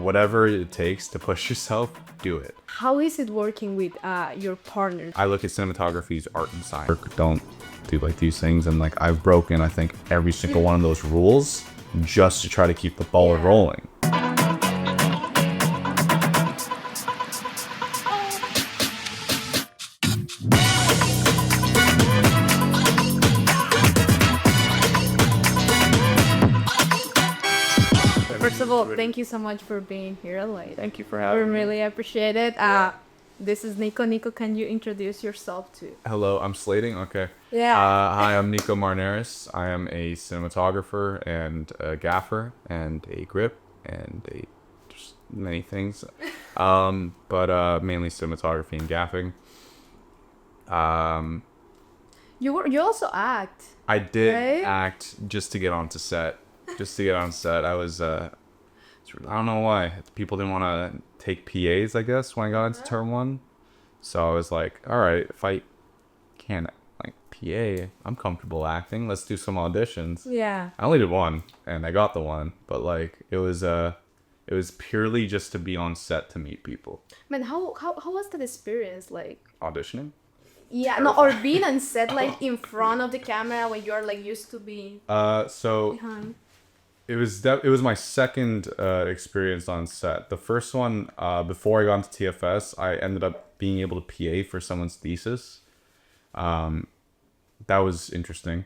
whatever it takes to push yourself, do it. How is it working with your partners? I look at cinematography as art and science. Don't do like these things, and like I've broken, I think, every single one of those rules just to try to keep the ball rolling. First of all, thank you so much for being here. Like, Thank you for I having me. really appreciate it. This is Nico. Nico, can you introduce yourself too? Hello, I'm slating. Okay. Yeah. Hi, I'm Nico Marnaris. I am a cinematographer and a gaffer and a grip and just many things, but mainly cinematography and gaffing. You also act. I did Right? act just to get onto set. I was I don't know why people didn't want to take PAs, I guess, when I got into term 1. So I was like, all right, if I can't like PA, I'm comfortable acting. Let's do some auditions. Yeah. I only did one and I got the one, but like it was purely just to be on set to meet people. Man, how was that experience like? Auditioning? Yeah, no, or being on set like in front of the camera when you're like used to being So behind. it was my second experience on set. The first one, before I got into TFS, I ended up being able to PA for someone's thesis. That was interesting.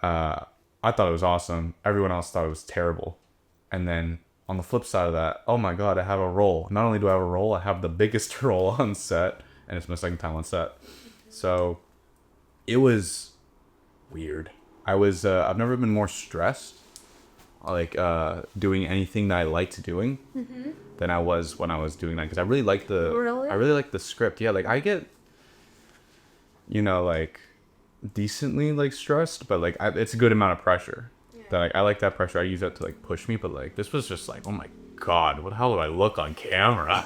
I thought it was awesome. Everyone else thought it was terrible. And then on the flip side of that, oh my god, I have a role. Not only do I have a role, I have the biggest role on set, and it's my second time on set. So it was weird. I've never been more stressed, like doing anything that I liked doing than I was when I was doing that, because I really like the script. Yeah, like I get, like decently like stressed, but like it's a good amount of pressure. That like, I like that pressure. I use that to like push me, but like this was just like, oh my god, how do I look on camera?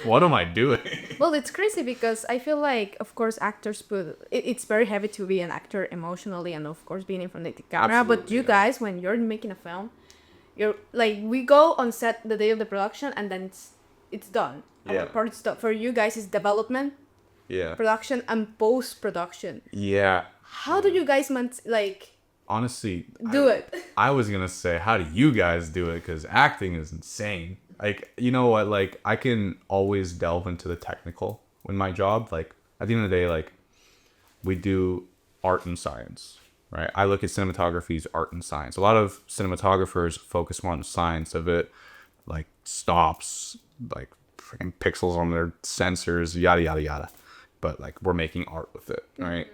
What am I doing? Well, it's crazy because I feel like, of course, actors it's very heavy to be an actor emotionally, and of course, being in front of the camera. Absolutely, But you yeah. guys, when you're making a film, you're like, we go on set the day of the production, and then it's done. Yeah. Our part is done. For you guys, it's development, Yeah. production, and post production. Yeah. How do you guys Honestly, do it? I was gonna say, how do you guys do it? Because acting is insane. Like, you know what? Like, I can always delve into the technical in my job. Like, at the end of the day, like, we do art and science, right? I look at cinematography as art and science. A lot of cinematographers focus more on the science of it, like stops, like freaking pixels on their sensors, yada yada yada. But like, we're making art with it, right?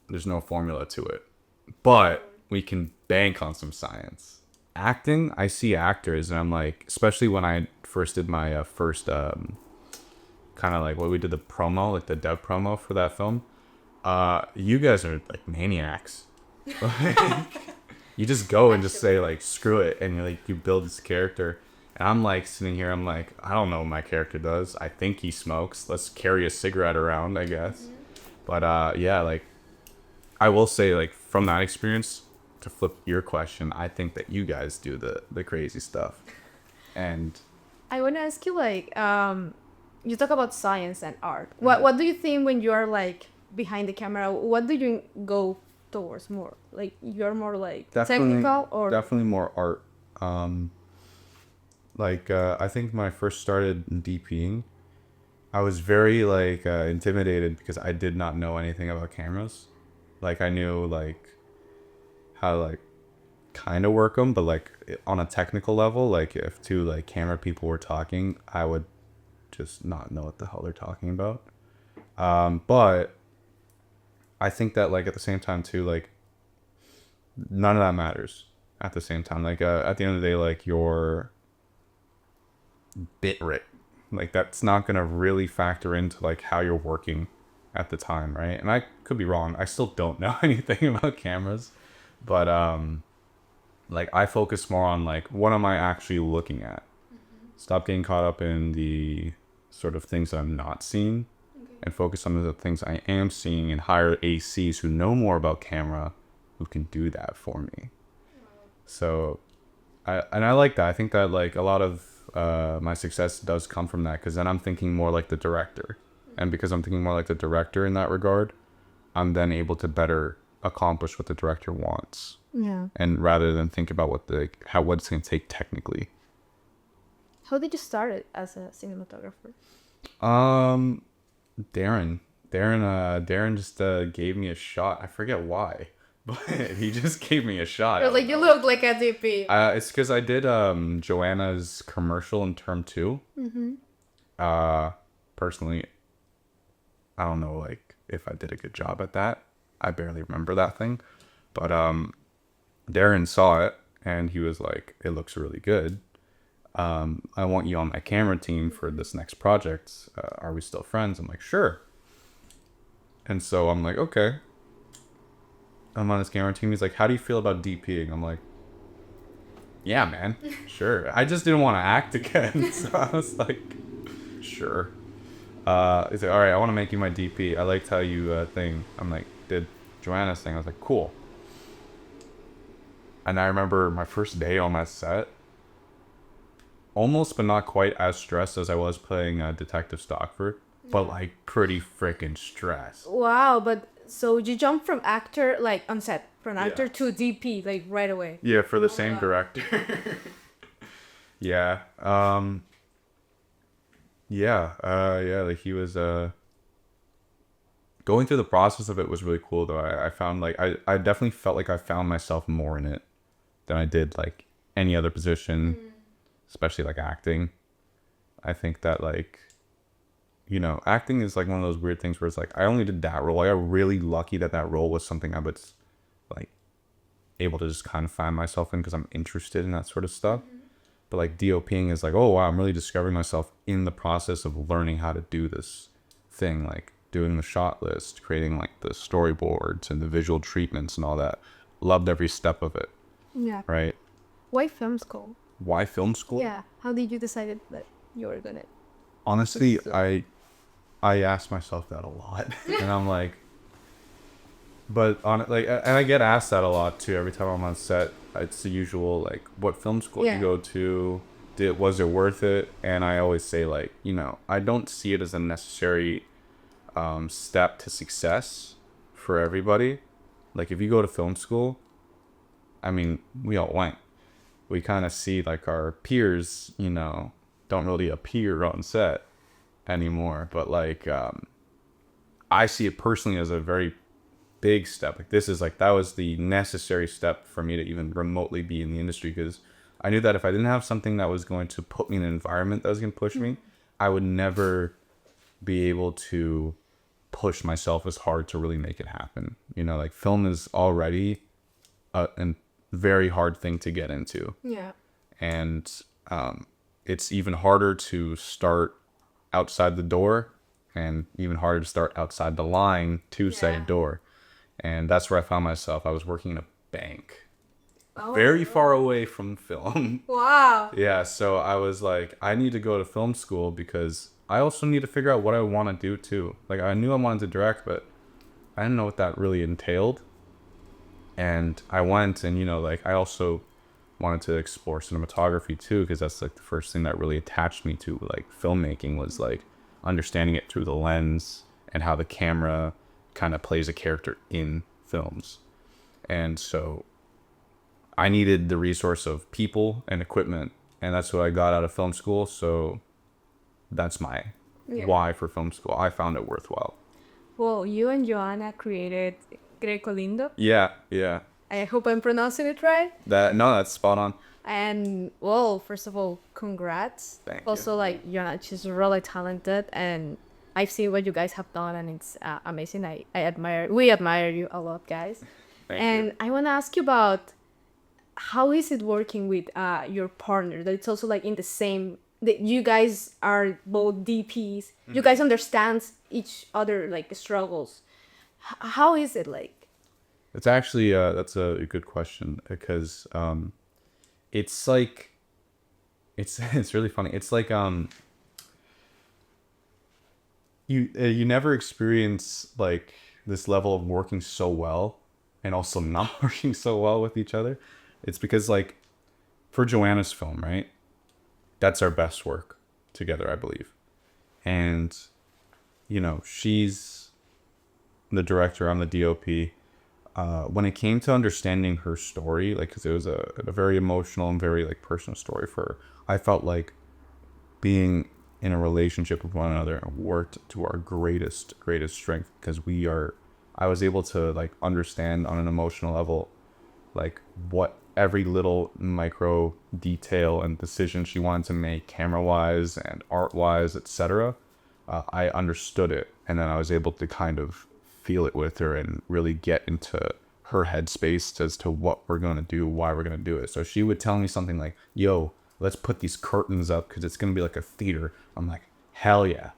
There's no formula to it. But we can bank on some science. Acting, I see actors and I'm like, especially when I first did my first kind of like what we did the promo, like the dev promo for that film. You guys are like maniacs. Like, you just go and just say like screw it, and you're like, you build this character. And I'm like sitting here, I'm like, I don't know what my character does. I think he smokes. Let's carry a cigarette around, I guess. But yeah, like I will say, like, from that experience, to flip your question, I think that you guys do the crazy stuff. And I want to ask you, like, you talk about science and art. What do you think when you are like behind the camera? What do you go towards more? Like, you're more like technical, or definitely more art. I think when I first started DPing, I was very like intimidated because I did not know anything about cameras. Like, I knew like how to like kind of work them, but like on a technical level, like if two like camera people were talking, I would just not know what the hell they're talking about. But I think that like at the same time too, like none of that matters at the same time. Like at the end of the day, like your bit rate, like that's not gonna really factor into like how you're working at the time, right? And I could be wrong. I still don't know anything about cameras, but like I focus more on like what am I actually looking at. Stop getting caught up in the sort of things that I'm not seeing, and focus on the things I am seeing, and hire ACs who know more about camera, who can do that for me. So I like that. I think that like a lot of my success does come from that, because then I'm thinking more like the director, and because I'm thinking more like the director in that regard, I'm then able to better accomplish what the director wants. Yeah. And rather than think about what it's going to take technically. How did you start it as a cinematographer? Darren just gave me a shot. I forget why, but he just gave me a shot. You're like, you look like a DP. It's because I did Joanna's commercial in term 2. Personally, I don't know like if I did a good job at that. I barely remember that thing, but Darren saw it and he was like, "It looks really good. I want you on my camera team for this next project. Are we still friends?" I'm like, "Sure." And so I'm like, "Okay." I'm on his camera team. He's like, "How do you feel about DPing?" I'm like, "Yeah, man, sure." I just didn't want to act again, so I was like, "Sure." He's like, "All right, I want to make you my DP. I liked how you thing." I'm like, "Did Joanna's thing?" I was like, "Cool." And I remember my first day on that set, almost but not quite as stressed as I was playing Detective Stockford, but like pretty freaking stressed. Wow, but so you jumped from actor, like on set, from actor to DP, like right away. Yeah, for the same director. Yeah. Yeah, like he was going through the process of it was really cool though. I found like I definitely felt like I found myself more in it than I did like any other position, especially like acting. I think that like, you know, acting is like one of those weird things where it's like I only did that role. I got really lucky that role was something I was like able to just kind of find myself in because I'm interested in that sort of stuff. But like DOPing is like, oh wow, I'm really discovering myself in the process of learning how to do this thing, like doing the shot list, creating like the storyboards and the visual treatments and all that. Loved every step of it. Yeah. Right. Why film school? Why film school? Yeah. How did you decide that you were gonna? Honestly, I ask myself that a lot, and I'm like, but on like, and I get asked that a lot too. Every time I'm on set, it's the usual like, what film school you go to? Was it worth it? And I always say like, you know, I don't see it as a necessary step to success for everybody. Like if you go to film school, I mean, we all went. We kind of see like our peers, you know, don't really appear on set anymore. But like, I see it personally as a very big step. Like this is like, that was the necessary step for me to even remotely be in the industry, because I knew that if I didn't have something that was going to put me in an environment that was going to push me, I would never be able to push myself as hard to really make it happen. You know, like film is already a very hard thing to get into. Yeah. And it's even harder to start outside the door, and even harder to start outside the line to say door. And that's where I found myself. I was working in a bank. Very far away from film. Wow. Yeah, so I was like, I need to go to film school because I also need to figure out what I want to do too. Like I knew I wanted to direct, but I didn't know what that really entailed. And I went, and you know, like I also wanted to explore cinematography too, because that's like the first thing that really attached me to like filmmaking, was like understanding it through the lens and how the camera kind of plays a character in films. And so I needed the resource of people and equipment, and that's what I got out of film school. So that's my why for film school. I found it worthwhile. Well, you and Joanna created Grecolindo. Yeah. I hope I'm pronouncing it right. That's spot on. And well, first of all, congrats. Thank also, you. like Joanna, she's really talented, and I've seen what you guys have done, and it's amazing. We admire you a lot, guys. Thank you. I want to ask you about how is it working with your partner? That it's also like in the same, that you guys are both DPs. You guys understand each other like struggles. How is it like? It's actually that's a good question, because it's like it's really funny. It's like you never experience like this level of working so well and also not working so well with each other. It's because like for Joanna's film, right? that's our best work together, I believe. And, she's the director, I'm the DOP. When it came to understanding her story, like, because it was a very emotional and very, like, personal story for her, I felt like being in a relationship with one another worked to our greatest strength, because I was able to, like, understand on an emotional level, like, what every little micro detail and decision she wanted to make, camera wise and art wise, etc. I understood it, and then I was able to kind of feel it with her and really get into her headspace as to what we're going to do, why we're going to do it. So she would tell me something like, yo, let's put these curtains up because it's going to be like a theater. I'm like, hell yeah.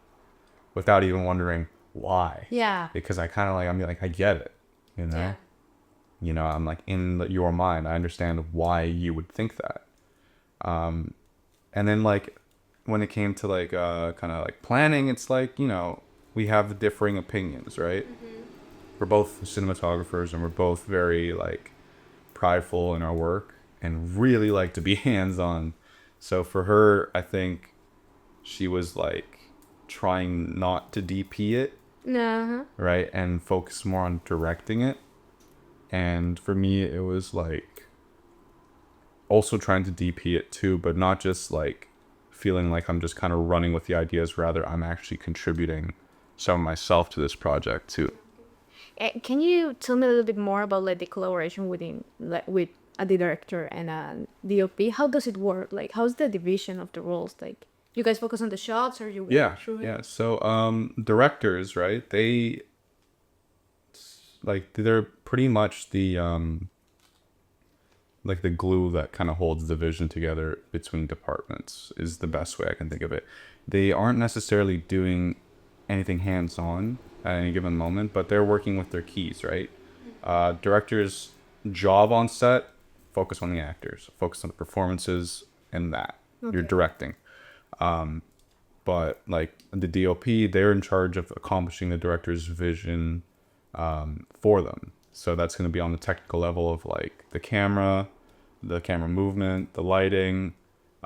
Without even wondering why. Yeah. Because I'm like, I get it, Yeah. I'm like, in your mind, I understand why you would think that. And then, like, when it came to, like, kind of, like, planning, it's like, we have differing opinions, right? Mm-hmm. We're both cinematographers, and we're both very, like, prideful in our work and really like to be hands-on. So for her, I think she was, like, trying not to DP it, right? And focus more on directing it. And for me, it was, like, also trying to DP it too, but not just, like, feeling like I'm just kind of running with the ideas. Rather, I'm actually contributing some of myself to this project too. Can you tell me a little bit more about, like, the collaboration with a director and a DOP? How does it work? Like, how's the division of the roles? Like, you guys focus on the shots, or you yeah. So directors, right? They're pretty much the like the glue that kind of holds the vision together between departments, is the best way I can think of it. They aren't necessarily doing anything hands-on at any given moment, but they're working with their keys, right? Director's job on set, focus on the actors, focus on the performances, and that. Okay. You're directing. But, like, the DOP, they're in charge of accomplishing the director's vision for them. So that's going to be on the technical level of, like, the camera movement, the lighting,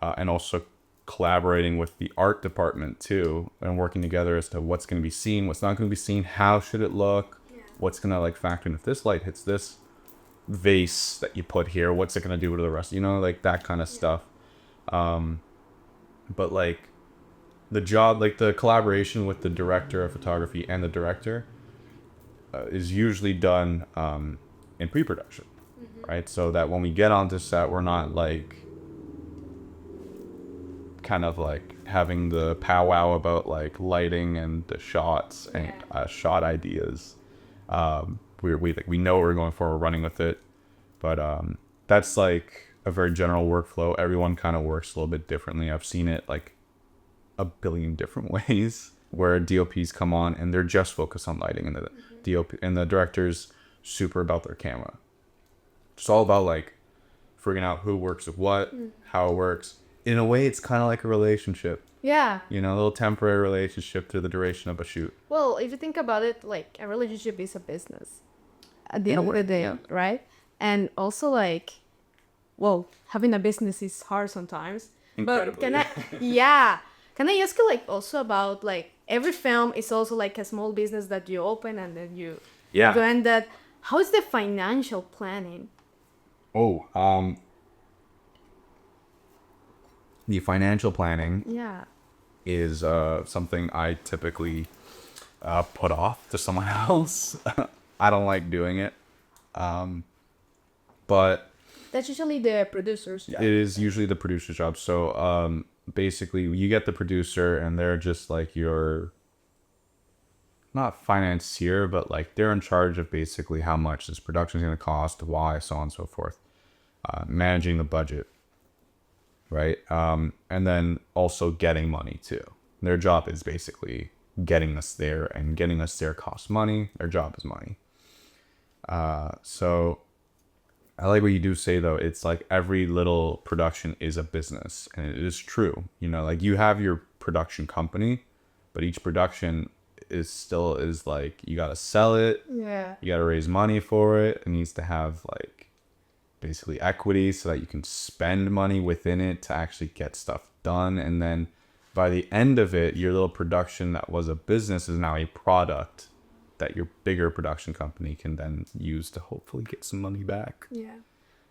and also collaborating with the art department too, and working together as to what's going to be seen, what's not going to be seen, how should it look, what's going to, like, factor in if this light hits this vase that you put here, what's it going to do to the rest, like, that kind of stuff. But, like, the job, like, the collaboration with the director of photography and the director is usually done in pre-production, right? So that when we get onto set, we're not, like, kind of, like, having the powwow about, like, lighting and the shots and shot ideas. We know what we're going for, we're running with it. But that's, like, a very general workflow. Everyone kind of works a little bit differently. I've seen it, like, a billion different ways where DOPs come on and they're just focused on lighting, and the DOP and the director's super about their camera. It's all about, like, figuring out who works with what, how it works. In a way, it's kind of like a relationship. Yeah. A little temporary relationship through the duration of a shoot. Well, if you think about it, like, a relationship is a business at the end of the day, right? And also, like, well, having a business is hard sometimes. Incredibly. But can I ask you, like, also about, like, every film is also, like, a small business that you open and then you go and that. How is the financial planning? The financial planning is something I typically put off to someone else. I don't like doing it. But that's usually the producer's job. It is usually the producer's job. So basically, you get the producer, and they're just, like, your, not financier, but, like, they're in charge of basically how much this production is going to cost, why, so on and so forth. Managing the budget, right? And then also getting money too. Their job is basically getting us there, and getting us there costs money. Their job is money. So I like what you do say, though. It's like every little production is a business, and it is true. Like, you have your production company, but each production is like, you got to sell it. Yeah. You got to raise money for it. It needs to have, like, basically equity so that you can spend money within it to actually get stuff done, and then by the end of it, your little production that was a business is now a product that your bigger production company can then use to hopefully get some money back. Yeah.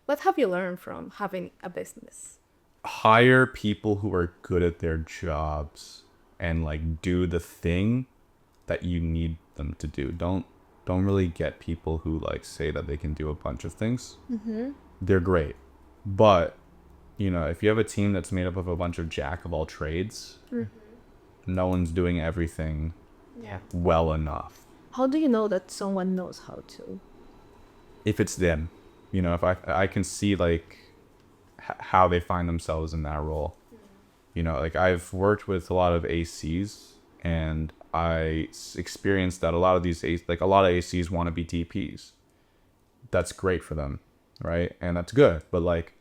What have you learned from having a business? Hire people who are good at their jobs and like do the thing that you need them to do. Don't really get people who like say that they can do a bunch of things. Mm-hmm. They're great, but you know, if you have a team that's made up of a bunch of jack of all trades, no one's doing everything well enough. How do you know that someone knows how to? If it's them, you know, if I can see like how they find themselves in that role. You know, like I've worked with a lot of ACs, and I experienced that a lot of ACs want to be DPs. That's great for them, right? And that's good. But like,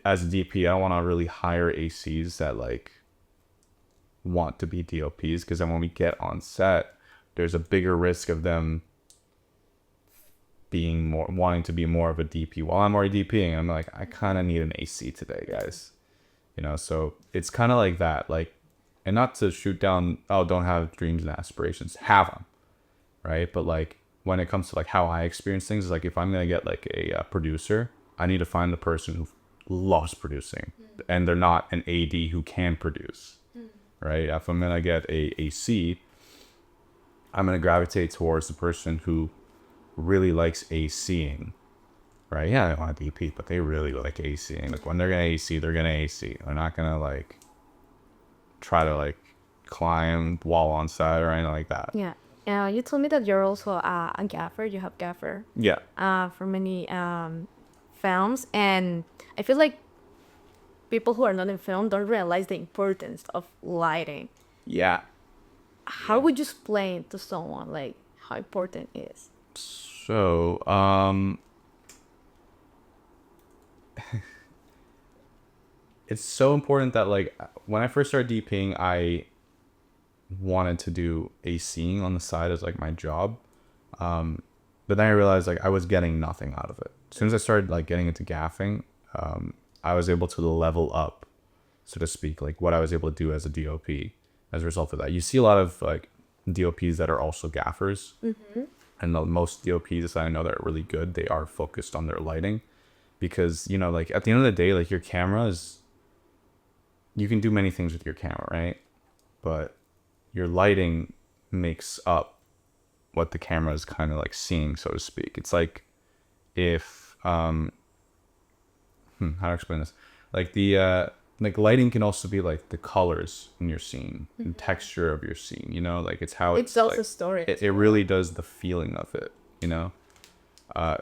as a DP, I don't want to really hire ACs that like want to be DOPs, because then when we get on set, there's a bigger risk of them wanting to be more of a DP. While I'm already DPing, I'm like, I kind of need an AC today, guys. You know, so it's kind of like that. Like, and not to shoot down, don't have dreams and aspirations. Have them, right? But like, when it comes to like how I experience things, is like if I'm gonna get like a producer, I need to find the person who loves producing, and they're not an AD who can produce, right? If I'm gonna get a AC, I'm gonna gravitate towards the person who really likes ACing, right? Yeah, they want a DP, but they really like ACing. Like when they're gonna AC, they're gonna AC. They're not gonna like try to like climb wall on set or anything like that. Yeah. You told me that you're also a gaffer. You have gaffer. Yeah. For many films, and I feel like people who are not in film don't realize the importance of lighting. Yeah. How would you explain to someone like how important it is? So, it's so important that like when I first started DPing, I wanted to do ACing on the side as like my job. But then I realized like I was getting nothing out of it. As soon as I started like getting into gaffing, I was able to level up, so to speak, like what I was able to do as a DOP as a result of that. You see a lot of like DOPs that are also gaffers. Mm-hmm. And most DOPs that I know that are really good, they are focused on their lighting, because, you know, like at the end of the day, like your camera is, you can do many things with your camera, right? But your lighting makes up what the camera is kind of like seeing, so to speak. It's like if, how to explain this? Like the, like lighting can also be like the colors in your scene, and texture of your scene, you know, like it's how It tells like, a story. It really does the feeling of it, you know.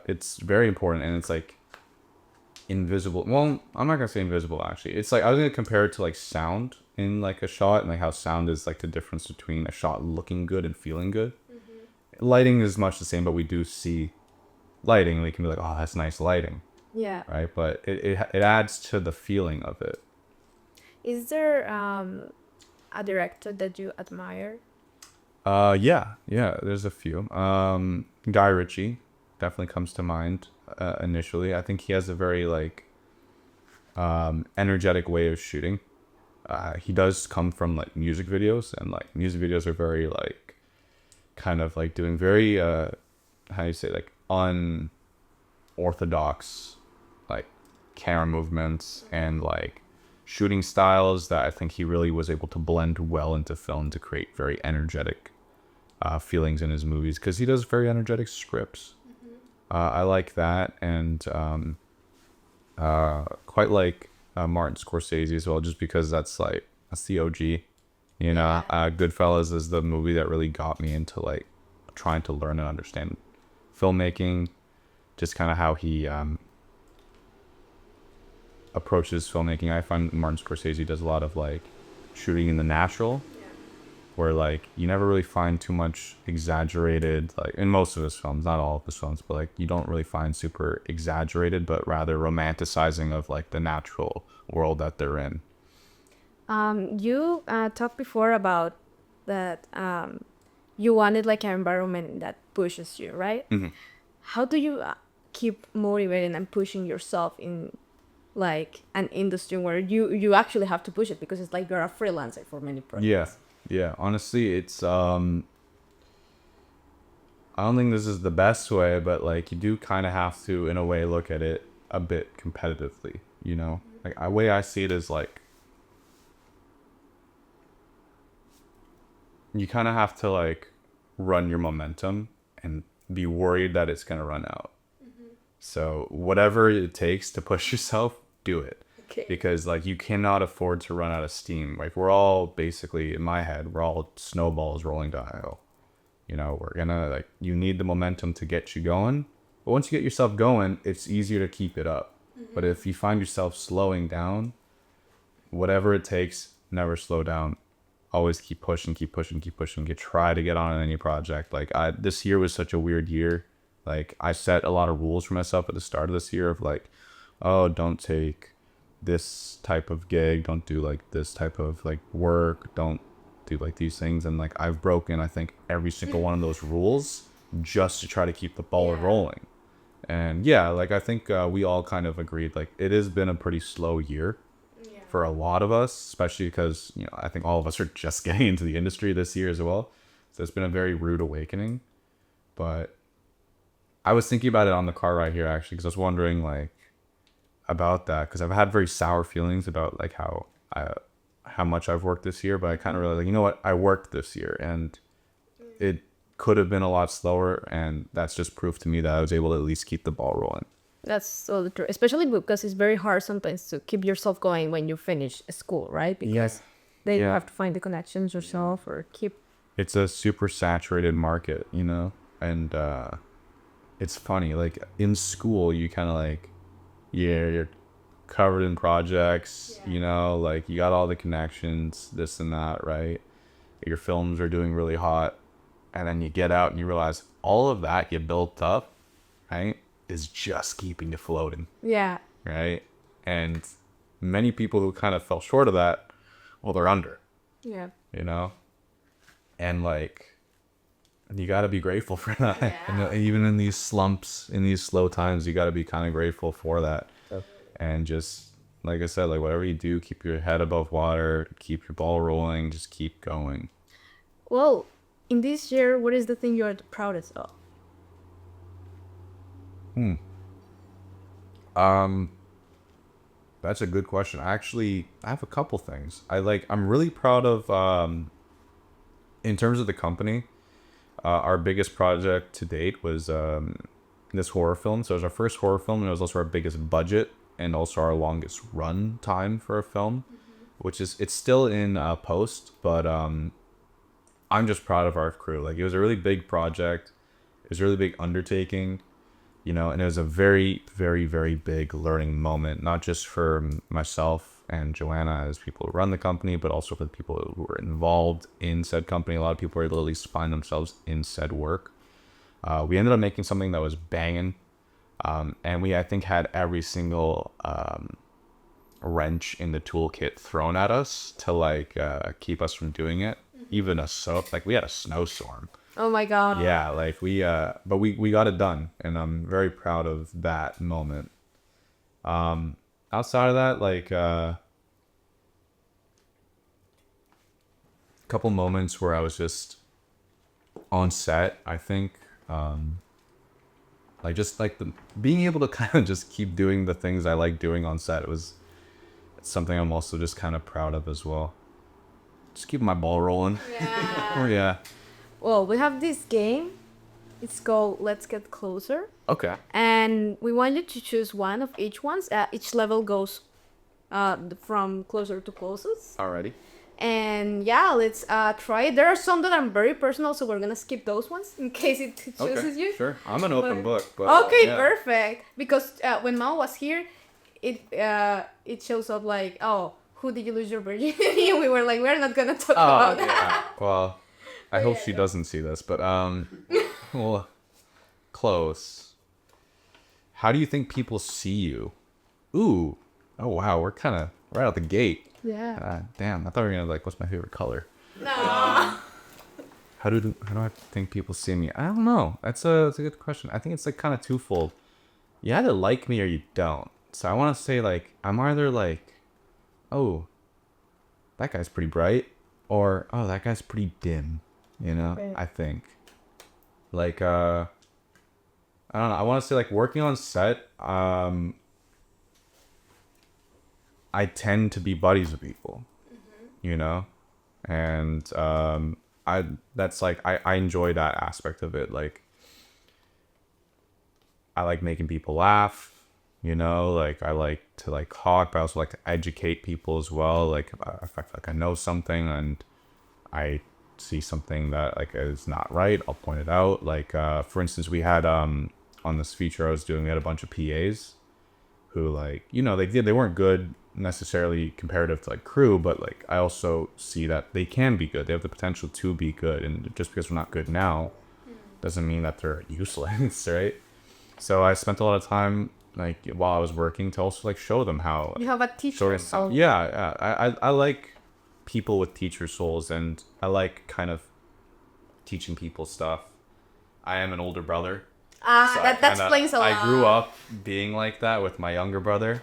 It's very important, and it's like invisible. Well, I'm not gonna say invisible actually. It's like I was gonna compare it to like sound in like a shot, and like how sound is like the difference between a shot looking good and feeling good. Mm-hmm. Lighting is much the same, but we do see lighting. We can be like, oh, that's nice lighting. Yeah. Right, but it adds to the feeling of it. Is there a director that you admire? Yeah, there's a few. Guy Ritchie definitely comes to mind initially. I think he has a very like energetic way of shooting. He does come from like music videos, and like music videos are very like kind of like doing very how do you say, like unorthodox like camera movements and like shooting styles that I think he really was able to blend well into film to create very energetic feelings in his movies, because he does very energetic scripts. I like that, and quite like Martin Scorsese as well, just because that's the OG. You know, Goodfellas is the movie that really got me into like trying to learn and understand filmmaking, just kind of how he approaches filmmaking. I find Martin Scorsese does a lot of like shooting in the natural, where like you never really find too much exaggerated, like in most of his films, not all of his films, but like you don't really find super exaggerated, but rather romanticizing of like the natural world that they're in. You talked before about that you wanted like an environment that pushes you, right? Mm-hmm. How do you keep motivating and pushing yourself in like an industry where you actually have to push it because it's like you're a freelancer for many projects. Yeah. Honestly, it's I don't think this is the best way, but like you do kind of have to, in a way, look at it a bit competitively. You know, like the way I see it is like you kind of have to like run your momentum and be worried that it's gonna run out. So whatever it takes to push yourself, do it. Okay. Because like you cannot afford to run out of steam. Like we're all basically, in my head, we're all snowballs rolling downhill. You know, we're gonna like, you need the momentum to get you going. But once you get yourself going, it's easier to keep it up. But if you find yourself slowing down, whatever it takes, never slow down. Always keep pushing, keep pushing, keep pushing. Try to get on any project. Like this year was such a weird year. Like I set a lot of rules for myself at the start of this year of like, oh, don't take this type of gig, don't do like this type of like work, don't do like these things. And like I've broken, I think, every single one of those rules just to try to keep the ball rolling. And yeah, like I think we all kind of agreed, like it has been a pretty slow year for a lot of us, especially because, you know, I think all of us are just getting into the industry this year as well. So it's been a very rude awakening. But I was thinking about it on the car ride here, actually, because I was wondering like about that, because I've had very sour feelings about like how much I've worked this year, but I kind of realized, like, you know what, I worked this year and it could have been a lot slower, and that's just proof to me that I was able to at least keep the ball rolling. That's so true, especially because it's very hard sometimes to keep yourself going when you finish school, right? Because then you have to find the connections yourself or keep. It's a super saturated market, you know, and it's funny. Like in school, you kind of like, you're covered in projects, you know, like you got all the connections, this and that, right? Your films are doing really hot, and then you get out and you realize all of that you built up, right, is just keeping you floating. Yeah. Right? And many people who kind of fell short of that, well, they're under. Yeah. You know? And like, you got to be grateful for that. Yeah. And even in these slumps, in these slow times, you got to be kind of grateful for that. And just, like I said, like whatever you do, keep your head above water, keep your ball rolling, just keep going. Well, in this year, what is the thing you're the proudest of? That's a good question. Actually, I have a couple things. I'm really proud of, in terms of the company, our biggest project to date was this horror film. So it was our first horror film, and it was also our biggest budget and also our longest run time for a film, which is, it's still in post, but I'm just proud of our crew. Like, it was a really big project. It was a really big undertaking, you know, and it was a very, very, very big learning moment, not just for myself and Joanna as people who run the company, but also for the people who were involved in said company. A lot of people were able to at least find themselves in said work. We ended up making something that was banging. And we, I think, had every single wrench in the toolkit thrown at us to like keep us from doing it. Even we had a snowstorm. Oh my God. Yeah, like but we got it done, and I'm very proud of that moment. Outside of that, like a couple moments where I was just on set, I think, like just like being able to kind of just keep doing the things I like doing on set. It's something I'm also just kind of proud of as well. Just keeping my ball rolling. Yeah. Yeah. Well, we have this game. It's called Let's Get Closer. Okay. And we want you to choose one of each ones. Each level goes from closer to closest. Alrighty. And yeah, let's try it. There are some that are very personal, so we're gonna skip those ones in case it chooses you. Sure. I'm an open book. But, okay, perfect. Because when Mao was here, it shows up like, oh, who did you lose your virginity? And we were like, we're not gonna talk about that. Well, I hope she doesn't see this, but well, close. How do you think people see you? Ooh. Oh wow, we're kind of right out the gate. Yeah. Damn, I thought we were gonna like, what's my favorite color? No. How do I think people see me? I don't know. That's a good question. I think it's like kind of twofold. You either like me or you don't. So I want to say like I'm either like, oh, that guy's pretty bright, or oh, that guy's pretty dim. You know, Right. I think. Like I don't know. I want to say like working on set. I tend to be buddies with people. You know, and I enjoy that aspect of it. Like I like making people laugh. You know, like I like to like talk, but I also like to educate people as well. Like if I feel like I know something and I see something that like is not right, I'll point it out. Like for instance, we had on this feature I was doing, we had a bunch of PAs who like, you know, they weren't good necessarily comparative to like crew, but like I also see that they can be good. They have the potential to be good, and just because we're not good now doesn't mean that they're useless, right? So I spent a lot of time like while I was working to also like show them how You have a teacher soul. yeah. I like people with teacher souls, and I like kind of teaching people stuff. I am an older brother. So That explains a lot. I grew up being like that with my younger brother,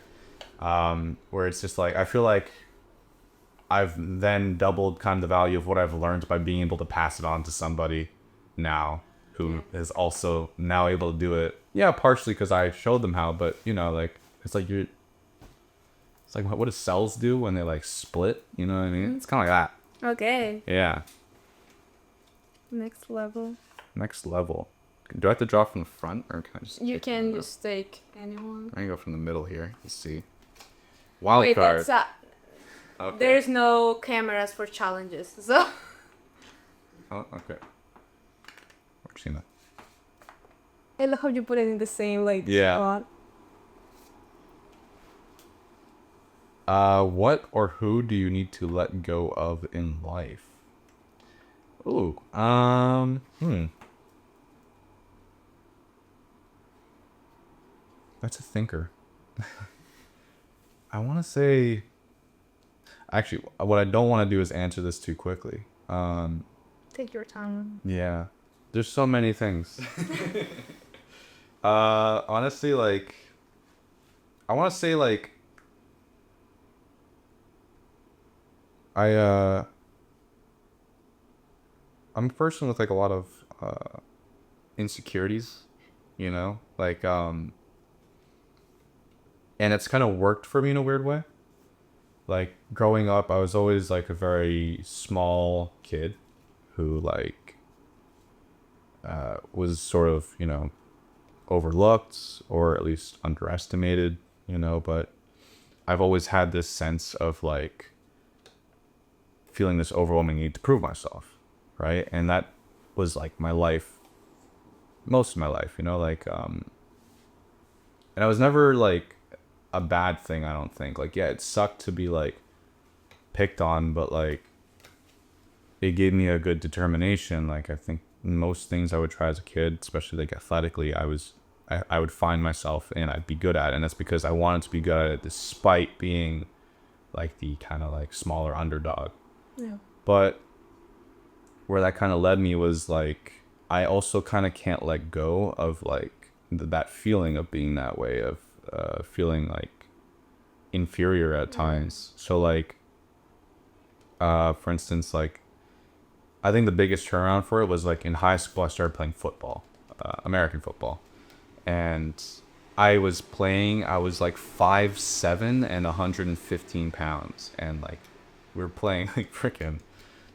where it's just like I feel like I've then doubled kind of the value of what I've learned by being able to pass it on to somebody now who is also now able to do it. Yeah, partially because I showed them how, but you know, like it's like what do cells do when they like split? You know what I mean? It's kind of like that. Okay. Yeah. Next level. Next level. Do I have to draw from the front, or can I just? You can just take anyone. I can go from the middle here. Let's see. Wild Wait, card. that's Okay. There's no cameras for challenges, so. Oh, okay. Where'd you seen that? I love how you put it in the same like Yeah. spot. What or who do you need to let go of in life? Ooh. That's a thinker. I want to say. Actually, what I don't want to do is answer this too quickly. Take your time. Yeah. There's so many things. Honestly, like, I want to say like, I'm a person with like a lot of insecurities, you know, like and it's kind of worked for me in a weird way. Like growing up, I was always like a very small kid who like was sort of, you know, overlooked or at least underestimated, you know, but I've always had this sense of like feeling this overwhelming need to prove myself, right? And that was like my life, most of my life, you know, like and I was never like a bad thing, I don't think. Like, yeah, it sucked to be like picked on, but like it gave me a good determination. Like I think most things I would try as a kid, especially like athletically, I would find myself and I'd be good at it. And that's because I wanted to be good at it despite being like the kind of like smaller underdog. Yeah. But where that kind of led me was like I also kind of can't let go of like that feeling of being that way, of feeling like inferior at times. So like for instance, like I think the biggest turnaround for it was like in high school I started playing football, American football, and I was like 5'7" and 115 pounds, and like we were playing like freaking.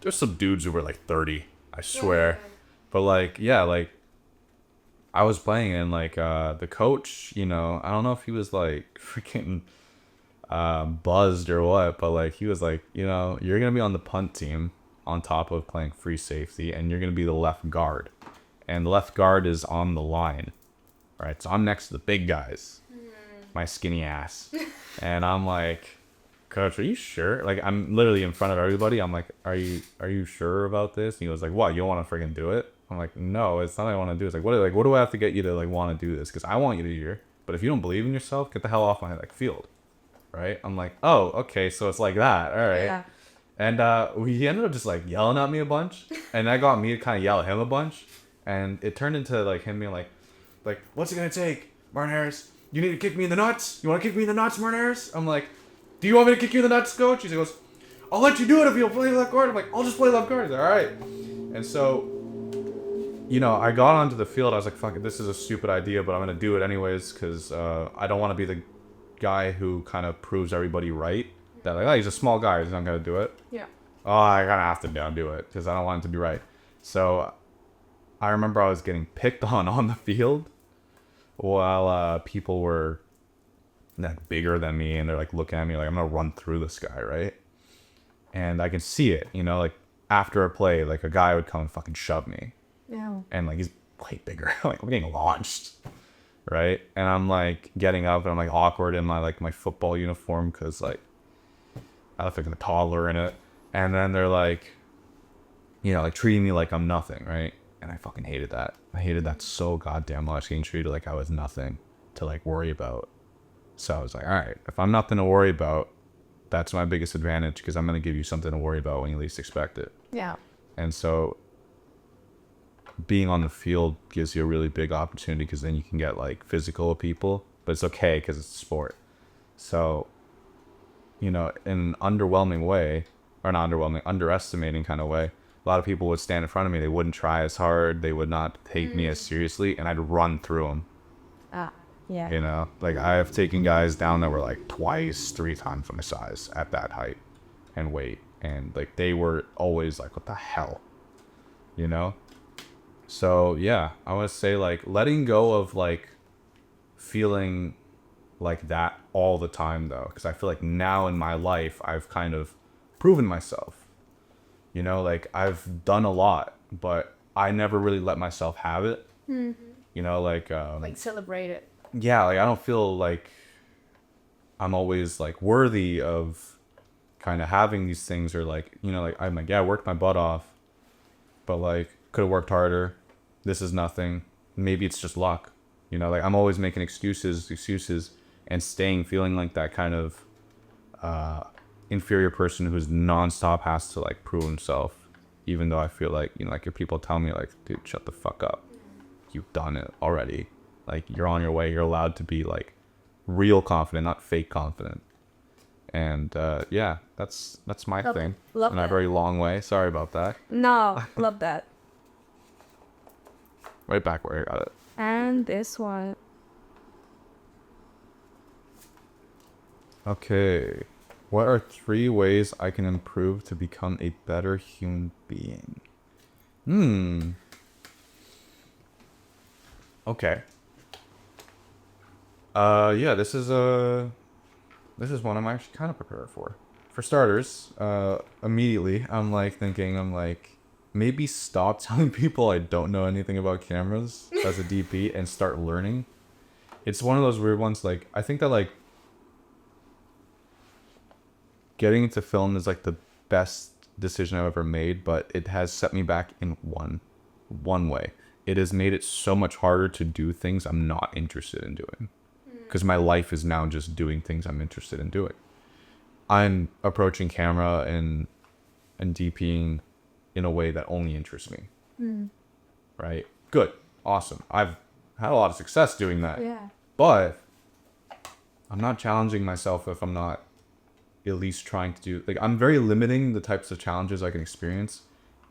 There's some dudes who were like 30, I swear, but like yeah, like I was playing, and like the coach, you know, I don't know if he was like freaking buzzed or what, but like he was like, you know, you're gonna be on the punt team on top of playing free safety, and you're gonna be the left guard, and the left guard is on the line, right? So I'm next to the big guys, my skinny ass, and I'm like, coach, are you sure? Like I'm literally in front of everybody. I'm like, are you sure about this? And he was like, what? You don't want to freaking do it? I'm like, no, it's not what I want to do. It's like, what do I have to get you to like want to do this? Because I want you to do here. But if you don't believe in yourself, get the hell off my like field, right? I'm like, oh, okay, so it's like that, all right. Yeah. And he ended up just like yelling at me a bunch, and that got me to kind of yell at him a bunch, and it turned into like him being like, what's it gonna take, Martin Harris? you need to kick me in the nuts. You want to kick me in the nuts, Martinez? I'm like, do you want me to kick you in the nuts, coach? He goes, I'll let you do it if you'll play left guard. I'm like, I'll just play left guard. He's like, all right. And so, you know, I got onto the field. I was like, fuck it, this is a stupid idea, but I'm going to do it anyways because I don't want to be the guy who kind of proves everybody right. That like, oh, he's a small guy. He's not going to do it. Yeah. Oh, I kind of have to do it because I don't want it to be right. So I remember I was getting picked on the field while people were like bigger than me and they're like looking at me like I'm going to run through this guy, right? And I can see it, you know, like after a play, like a guy would come and fucking shove me. Yeah. And like he's way bigger. Like I'm getting launched, right? And I'm like getting up and I'm like awkward in my like my football uniform because like I look like a toddler in it. And then they're like, you know, like treating me like I'm nothing, right? And I fucking hated that. I hated that so goddamn much, getting treated like I was nothing to like worry about. So I was like, all right, if I'm nothing to worry about, that's my biggest advantage because I'm going to give you something to worry about when you least expect it. Yeah. And so being on the field gives you a really big opportunity because then you can get like physical with people, but it's okay because it's a sport. So, you know, in an underwhelming way, or not underwhelming, underestimating kind of way, a lot of people would stand in front of me. They wouldn't try as hard. They would not take me as seriously, and I'd run through them. Yeah. You know, like I have taken guys down that were like twice, 3 times my size at that height and weight. And like they were always like, what the hell? You know? So yeah, I would say like letting go of like feeling like that all the time though. Because I feel like now in my life, I've kind of proven myself. You know, like I've done a lot, but I never really let myself have it. Mm-hmm. You know, like celebrate it. Yeah, like I don't feel like I'm always like worthy of kind of having these things or like, you know, like I'm like, yeah, I worked my butt off, but like could have worked harder. This is nothing. Maybe it's just luck. You know, like I'm always making excuses and staying feeling like that kind of inferior person who's nonstop has to like prove himself, even though I feel like, you know, like if people tell me like, dude, shut the fuck up. You've done it already. Like you're on your way. You're allowed to be like real confident, not fake confident. And yeah, that's my thing. Love in a very long way. Sorry about that. No, love that. Right back where I got it. And this one. Okay. What are 3 ways I can improve to become a better human being? Okay. Yeah, this is one I'm actually kind of prepared for. For starters, immediately I'm like maybe stop telling people I don't know anything about cameras as a DP and start learning. It's one of those weird ones. Like I think that like getting into film is like the best decision I've ever made, but it has set me back in one way. It has made it so much harder to do things I'm not interested in doing. Because my life is now just doing things I'm interested in doing. I'm approaching camera and DPing in a way that only interests me. Right? Good. Awesome. I've had a lot of success doing that. Yeah. But I'm not challenging myself if I'm not at least trying to do... Like, I'm very limiting the types of challenges I can experience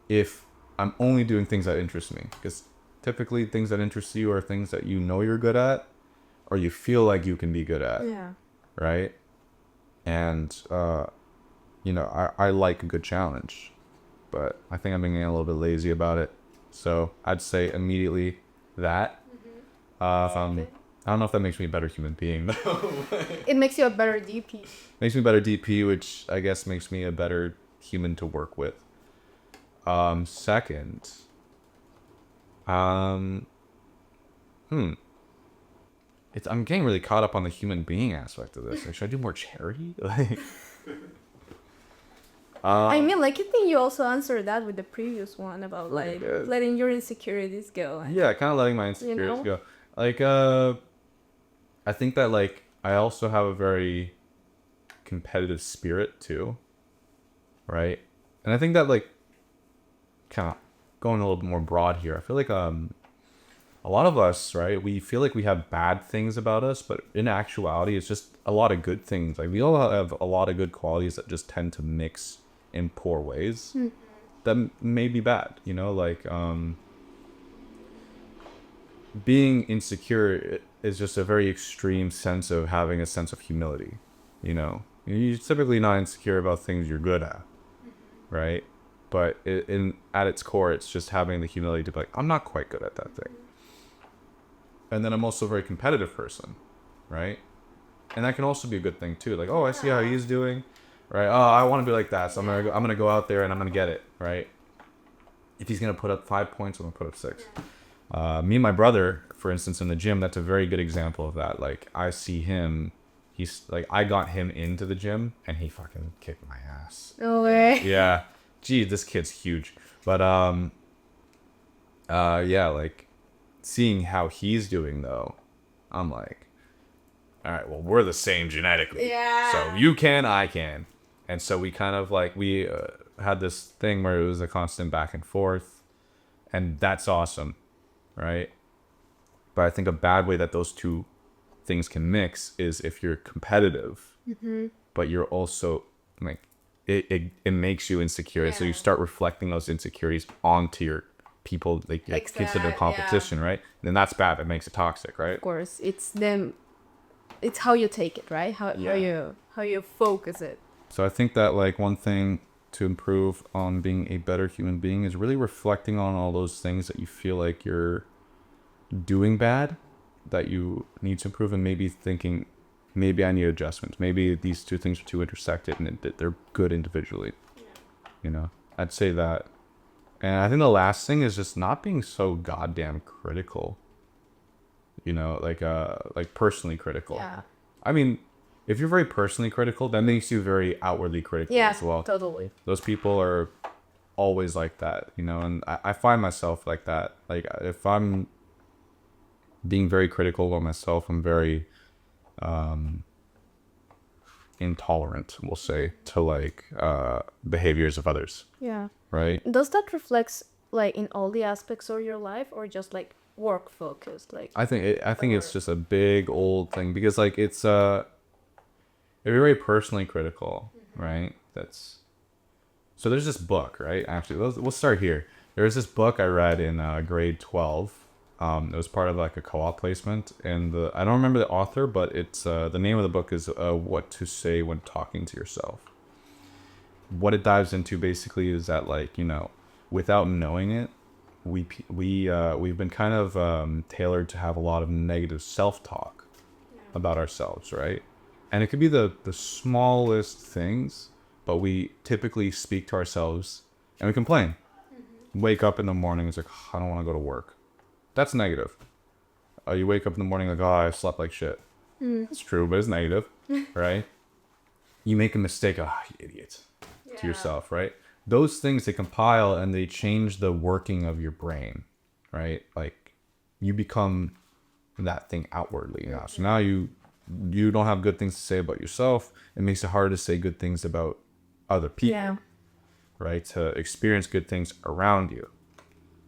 if I'm only doing things that interest me. Because typically things that interest you are things that you know you're good at or you feel like you can be good at. Yeah. Right? And, you know, I like a good challenge. But I think I'm being a little bit lazy about it. So I'd say immediately that. I don't know if that makes me a better human being, though. It makes you a better DP. Makes me a better DP, which I guess makes me a better human to work with. Second, I'm getting really caught up on the human being aspect of this. Like, should I do more charity? Like, I mean, like, I think you also answered that with the previous one about like letting your insecurities go. Yeah, kind of letting my insecurities go. Like, I think that like I also have a very competitive spirit too, right? And I think that like kind of going a little bit more broad here, I feel like a a lot of us, right, we feel like we have bad things about us, but in actuality, it's just a lot of good things. Like we all have a lot of good qualities that just tend to mix in poor ways that may be bad, you know, like being insecure is just a very extreme sense of having a sense of humility, you know. You're typically not insecure about things you're good at, right? But at its core, it's just having the humility to be like, I'm not quite good at that thing. And then I'm also a very competitive person, right? And that can also be a good thing too. Like, oh, I see how he's doing, right? Oh, I want to be like that, so I'm gonna go out there and I'm gonna get it, right? If he's gonna put up 5 points, I'm gonna put up 6. Me and my brother, for instance, in the gym, that's a very good example of that. Like, I see him, he's like, I got him into the gym and he fucking kicked my ass. No way. Yeah. Gee, this kid's huge. But yeah, like seeing how he's doing though, I'm like, all right, well, we're the same genetically. Yeah. So you can, I can. And so we kind of like, we had this thing where it was a constant back and forth, and that's awesome, right? But I think a bad way that those two things can mix is if you're competitive, but you're also like, it makes you insecure. So you start reflecting those insecurities onto your people like consider competition, right? And then that's bad. It makes it toxic, right? Of course, it's how you take it, right? How you focus it. So I think that like one thing to improve on being a better human being is really reflecting on all those things that you feel like you're doing bad, that you need to improve, and maybe thinking, maybe I need adjustments. Maybe these two things are too intersected and they're good individually. You know, I'd say that. And I think the last thing is just not being so goddamn critical. You know, like personally critical. Yeah. I mean, if you're very personally critical, that makes you very outwardly critical as well. Totally. Those people are always like that, you know, and I find myself like that. Like if I'm being very critical of myself, I'm very intolerant, we'll say, to like behaviors of others. Yeah. Right? Does that reflect like in all the aspects of your life, or just like work focused? Like I think it's just a big old thing, because like it's if you're very personally critical, right? So there's this book, right? Actually, we'll start here. There's this book I read in grade 12. It was part of like a co-op placement, and I don't remember the author, but it's the name of the book is What to Say When Talking to Yourself. What it dives into basically is that, like, you know, without knowing it, we've been kind of tailored to have a lot of negative self-talk about ourselves, right? And it could be the smallest things, but we typically speak to ourselves and we complain. Wake up in the morning, it's like, I don't want to go to work. That's negative. You wake up in the morning like, oh, I slept like shit. It's true, but it's negative, right? You make a mistake, oh, you idiot, to yourself, right? Those things, they compile and they change the working of your brain, right? Like, you become that thing outwardly now. So now you don't have good things to say about yourself. It makes it hard to say good things about other people, right? To experience good things around you,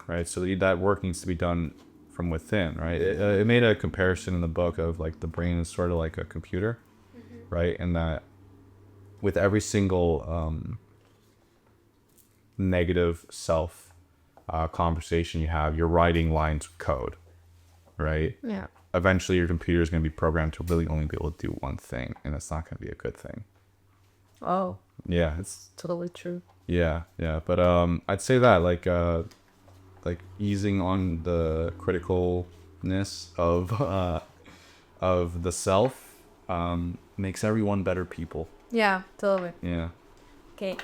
right? So that work needs to be done from within, right? It made a comparison in the book of like the brain is sort of like a computer, right? And that with every single negative self conversation you have, you're writing lines of code, right? Yeah. Eventually your computer is going to be programmed to really only be able to do one thing, and that's not going to be a good thing. Oh. Yeah, it's totally true. Yeah. But I'd say that like easing on the criticalness of the self makes everyone better people. Yeah, totally. Yeah. Okay.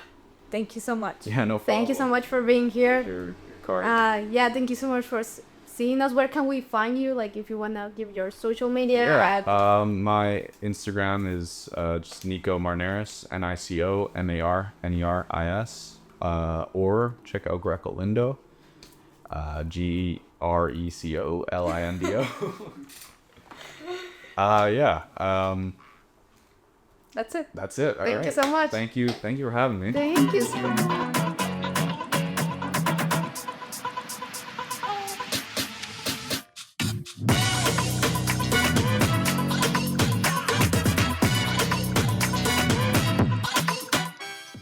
Thank you so much. Yeah, no problem. Thank you so much for being here. Your card. Yeah, thank you so much for seeing us. Where can we find you? Like, if you want to give your social media. My Instagram is just Nico Marneris, NicoMarneris, or check out Grecolindo, Grecolindo. That's it. That's it. Thank you so much. Thank you for having me. Thank you so much.